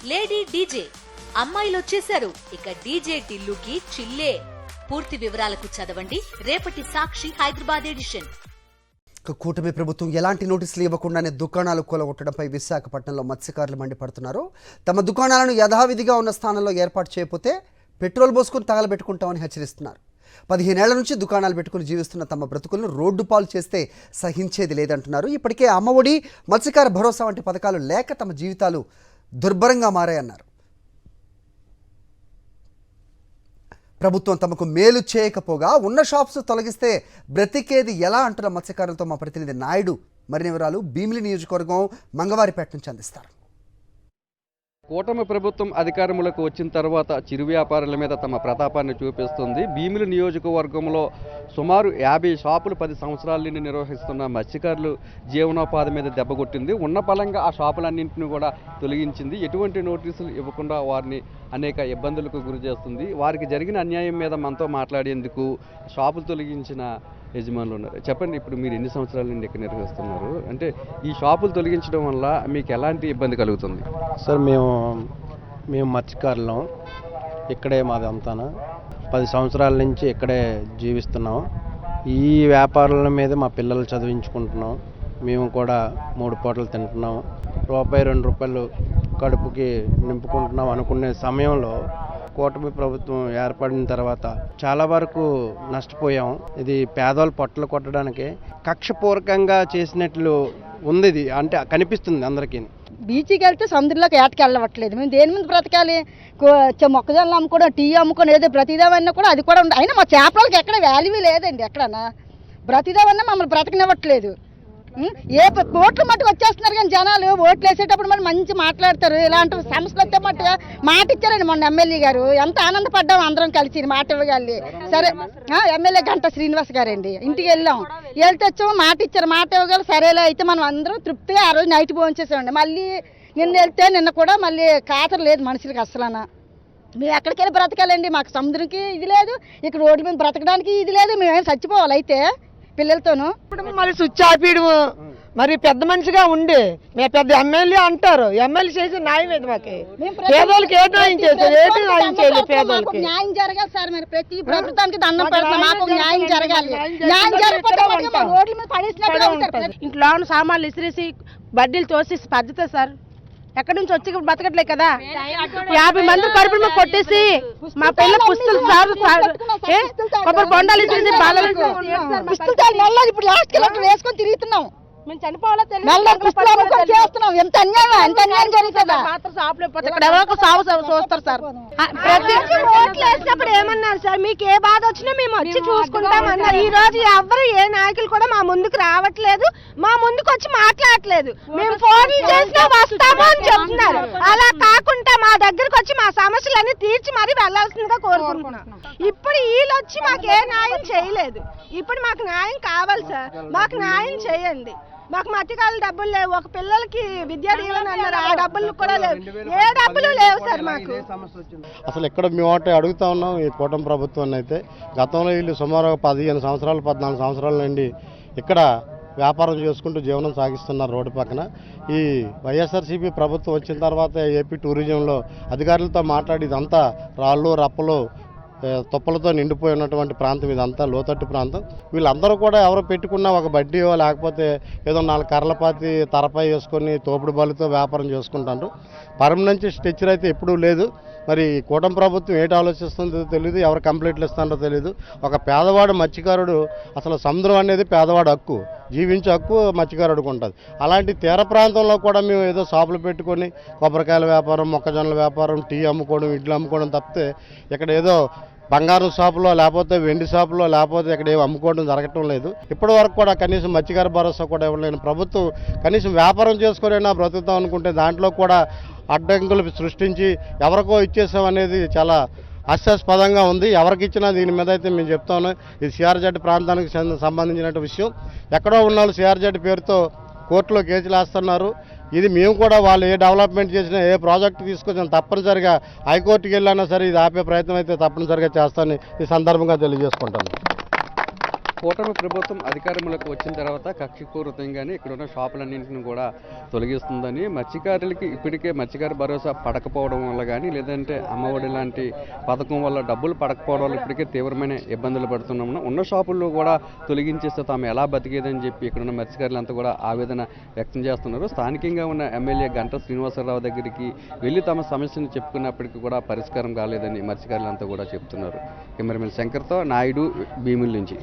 Lady DJ అమ్మాయిలు వచ్చేశారు. ఇక డీజే టిల్లుకి చిల్లే. పూర్తి వివరాలకు చదవండి రేపటి సాక్షి హైదరాబాద్ ఎడిషన్. కూటమి ప్రభుత్వం ఎలాంటి నోటీసులు ఇవ్వకుండానే దుకాణాలు కూలగొట్టడంపై విశాఖపట్నంలో మత్స్యకారులు మండిపడుతున్నారు. తమ దుకాణాలను యథావిధిగా ఉన్న స్థానంలో ఏర్పాటు చేయకపోతే పెట్రోల్ పోసుకుని తగలబెట్టుకుంటామని హెచ్చరిస్తున్నారు. 15 ఏళ్ల నుంచి దుకాణాలు పెట్టుకుని జీవిస్తున్న తమ బ్రతుకులను రోడ్డు పాలు చేస్తే సహించేది లేదంటున్నారు. ఇప్పటికే అమ్మఒడి, మత్స్యకార భరోసా వంటి పథకాలు లేక తమ జీవితాలు దుర్భరంగా మారాయన్నారు. ప్రభుత్వం తమకు మేలు చేయకపోగా ఉన్న షాప్స్ తొలగిస్తే బ్రతికేది ఎలా అంటున్న మత్స్యకారులతో మా ప్రతినిధి నాయుడు మరిన్ని వివరాలు భీమిలి నియోజకవర్గం మంగవారిపేట నుంచి అందిస్తారు. కూటమి ప్రభుత్వం అధికారంలోకి వచ్చిన తర్వాత చిరు వ్యాపారుల మీద తమ ప్రతాపాన్ని చూపిస్తుంది. భీమిలి నియోజకవర్గంలో సుమారు 50 షాపులు 10 సంవత్సరాల నుండి నిర్వహిస్తున్న మత్స్యకారులు జీవనోపాధి మీద దెబ్బకొట్టింది. ఉన్న పలంగా ఆ షాపులన్నింటినీ కూడా తొలగించింది. ఎటువంటి నోటీసులు ఇవ్వకుండా వారిని అనేక ఇబ్బందులకు గురి చేస్తుంది. వారికి జరిగిన అన్యాయం మీద మనతో మాట్లాడేందుకు షాపులు తొలగించిన యజమానులు ఉన్నారు. చెప్పండి, ఇప్పుడు మీరు ఎన్ని సంవత్సరాల నుండి ఇక్కడ నిర్వహిస్తున్నారు? అంటే ఈ షాపులు తొలగించడం వల్ల మీకు ఎలాంటి ఇబ్బంది కలుగుతుంది? సార్ మేము మత్స్యకారులం, ఇక్కడే మాదంతా 10 సంవత్సరాల నుంచి ఇక్కడే జీవిస్తున్నాం. ఈ వ్యాపారాల మీద మా పిల్లలు చదివించుకుంటున్నాం. మేము కూడా 3 పూటలు తింటున్నాం. ₹2 కడుపుకి నింపుకుంటున్నాం అనుకునే సమయంలో కూటమి ప్రభుత్వం ఏర్పడిన తర్వాత చాలా వరకు నష్టపోయాం. ఇది పేదవాళ్ళ పొట్టలు కొట్టడానికి కక్షపూర్వకంగా చేసినట్లు ఉంది. ఇది అంటే కనిపిస్తుంది అందరికీ. బీచ్కి వెళ్తే సముద్రంలోకి ఏటకి వెళ్ళవట్లేదు. మేము దేని ముందు బ్రతకాలి? మొక్కజొన్నలు అమ్ముకోవడం, టీ అమ్ముకోవడం, ఏదో బ్రతిదామన్నా కూడా అది కూడా అయినా మా చేపలకి ఎక్కడ వాల్యూ లేదండి. ఎక్కడన్నా బ్రతిదామన్నా మమ్మల్ని బ్రతకనివ్వట్లేదు. కోట్ల మట్టుకు వచ్చేస్తున్నారు కానీ జనాలు ఓట్లు వేసేటప్పుడు మరి మంచి మాట్లాడతారు. ఇలాంటి సమస్యలు వస్తే మట్టుగా మాట ఇచ్చారండి మొన్న ఎమ్మెల్యే గారు. ఎంత ఆనందపడ్డాం అందరం కలిసి మాట ఇవ్వగాలి. సరే, ఎమ్మెల్యే గంటా శ్రీనివాస్ గారండి, ఇంటికి వెళ్ళాం, వెళ్తే వచ్చాము, మాట ఇచ్చారు, మాట ఇవ్వగల. సరేలే అయితే మనం అందరం తృప్తిగా ఆ రోజు నైట్ భోంచేసామండి. మళ్ళీ నిన్న కూడా మళ్ళీ ఖాతరు లేదు మనుషులకి అసలనా. మేము ఎక్కడికి వెళ్ళి బ్రతకాలండి? మాకు సముద్రంకి ఇది లేదు, ఇక్కడ రోడ్డు మీద బ్రతకడానికి ఇది లేదు. మేమేం చచ్చిపోవాలి అయితే పిల్లలతోనూ. మరి స్విచ్ ఆపేయడము, మరి పెద్ద మనిషిగా ఉండి మేము పెద్ద ఎమ్మెల్యే అంటారు. ఎమ్మెల్యే చేసే న్యాయం ఏది? మాకు పేదోళ్ళకి ఏ న్యాయం చేశారు? ఏంటి న్యాయం చేయాలి? పేదోళ్ళకి న్యాయం జరగాలి సార్. మరి ప్రతి ప్రభుత్వానికి దండం పెడతాం, మాకు న్యాయం జరగాలి. న్యాయం జరగకపోతే రోడ్ల మీద పడేసినట్టుగా ఉంటారు. ఇంట్లో సామాన్లు ఇసిరేసి బడ్డీలు తోసి పద్ధతి సార్. ఎక్కడి నుంచి వచ్చి బతకట్లే కదా. 50 మంది కడుపులు మీద కొట్టేసి మా పిల్ల పుస్తలు సార్ కొబ్బరి బొండాలు ఇచ్చేసి ఇప్పుడు లాస్ట్ కిలోమీటర్ వేసుకొని తిరుగుతున్నాం. మేము చనిపోవాలా చేస్తున్నాం. ఎంత అన్యాయం, ఎంత అన్యాయం జరుగుతుందా? చూస్తారు సార్. ప్రతి ఓట్లు వేసినప్పుడు ఏమన్నారు సార్? మీకు ఏ బాధ వచ్చినా మేము వచ్చి చూసుకుంటామన్నారు. ఈ రోజు ఎవ్వరు ఏ నాయకులు కూడా మా ముందుకు రావట్లేదు, మా ముందుకు వచ్చి మాట్లాడట్లేదు. మేము ఫోన్లు చేసినా వస్తాము అని చెప్తున్నారు. అలా కాకుండా మా దగ్గరకు వచ్చి మా సమస్యలన్నీ తీర్చి మరీ వెళ్లాల్సిందిగా కోరుకుంటున్నాం. ఇప్పుడు వీళ్ళు వచ్చి మాకు ఏ న్యాయం చేయలేదు. ఇప్పుడు మాకు న్యాయం కావాలి సార్, మాకు న్యాయం చేయండి. మాకు మధ్యకాల డబ్బులు లేవు. ఒక పిల్లలకి విద్యా దీవెన అన్నారు, ఆ డబ్బులు కూడా లేవు. ఏ డబ్బులు లేవు సార్ మాకు. అసలు ఇక్కడ మేము ఒకటి అడుగుతా ఉన్నాం ఈ కూటమి ప్రభుత్వాన్ని. అయితే గతంలో వీళ్ళు సుమారు 15 సంవత్సరాలు 14 సంవత్సరాల నుండి ఇక్కడ వ్యాపారం చేసుకుంటూ జీవనం సాగిస్తున్నారు రోడ్డు పక్కన. ఈ వైఎస్ఆర్సీపీ ప్రభుత్వం వచ్చిన తర్వాత ఏపీ టూరిజంలో అధికారులతో మాట్లాడి ఇదంతా రాళ్ళు రప్పలు తుప్పలతో నిండిపోయి ఉన్నటువంటి ప్రాంతం, ఇదంతా లోతట్టు ప్రాంతం. వీళ్ళందరూ కూడా ఎవరు పెట్టుకున్నా ఒక బడ్డీయో లేకపోతే ఏదో 4 కర్రలపాతి తరపై వేసుకొని తోపుడు బలుతో వ్యాపారం చేసుకుంటారు. పర్మనెంట్ స్ట్రక్చర్ అయితే ఎప్పుడూ లేదు. మరి కూటమి ప్రభుత్వం ఏంటి ఆలోచిస్తుందో తెలియదు, ఎవరు కంప్లైంట్లు ఇస్తారో తెలియదు. ఒక పేదవాడు మత్స్యకారుడు, అసలు సముద్రం అనేది పేదవాడు హక్కు, జీవించే హక్కు మత్స్యకారుడికి ఉంటుంది. అలాంటి తీర ప్రాంతంలో కూడా మేము ఏదో షాపులు పెట్టుకొని కొబ్బరికాయల వ్యాపారం, మొక్కజొన్నల వ్యాపారం, టీ అమ్ముకోవడం, ఇడ్లు అమ్ముకోవడం తప్పితే ఇక్కడ ఏదో బంగారం షాపులో లేకపోతే వెండి షాపులో లేకపోతే ఇక్కడ ఏమి అమ్ముకోవడం జరగటం లేదు. ఇప్పటి వరకు కూడా కనీసం మత్స్యకార భరోసా కూడా ఇవ్వలేని ప్రభుత్వం కనీసం వ్యాపారం చేసుకునైనా బ్రతుకుతాం అనుకుంటే దాంట్లో కూడా అడ్డంకులు సృష్టించి ఎవరికో ఇచ్చేసామనేది చాలా హాస్యాస్పదంగా ఉంది. ఎవరికి ఇచ్చినా దీని మీద అయితే మేము చెప్తాను, ఇది సిఆర్జెడ్ ప్రాంతానికి సంబంధించిన విషయం. ఎక్కడో ఉన్న వాళ్ళు సిఆర్జెడ్ పేరుతో కోర్టులో కేసులు వేస్తున్నారు. ఇది మేము కూడా వాళ్ళు ఏ డెవలప్మెంట్ చేసినా, ఏ ప్రాజెక్ట్ తీసుకొచ్చినా తప్పనిసరిగా హైకోర్టుకి వెళ్ళినా సరే ఇది ఆపే ప్రయత్నం అయితే తప్పనిసరిగా చేస్తానని ఈ సందర్భంగా తెలియజేసుకుంటాను. కూటమి ప్రభుత్వం అధికారంలోకి వచ్చిన తర్వాత కక్షపూరితంగానే ఇక్కడ ఉన్న షాపులన్నింటిని కూడా తొలగిస్తుందని, మత్స్యకారులకి ఇప్పటికే మత్స్యకార భరోసా పడకపోవడం వల్ల కానీ, లేదంటే అమ్మఒడి లాంటి పథకం వల్ల డబ్బులు పడకపోవడం వల్ల ఇప్పటికే తీవ్రమైన ఇబ్బందులు పడుతున్నాము. ఉన్న షాపుల్లో కూడా తొలగించేస్తే తాము ఎలా బతికేదని చెప్పి ఇక్కడున్న మత్స్యకారులంతా కూడా ఆవేదన వ్యక్తం చేస్తున్నారు. స్థానికంగా ఉన్న ఎమ్మెల్యే గంటా శ్రీనివాసరావు దగ్గరికి వెళ్ళి తమ సమస్యను చెప్పుకున్నప్పటికీ కూడా పరిష్కారం కాలేదని మత్స్యకారులంతా కూడా చెప్తున్నారు. కెమెరామెన్ శంకర్తో నాయుడు, భీముల నుంచి.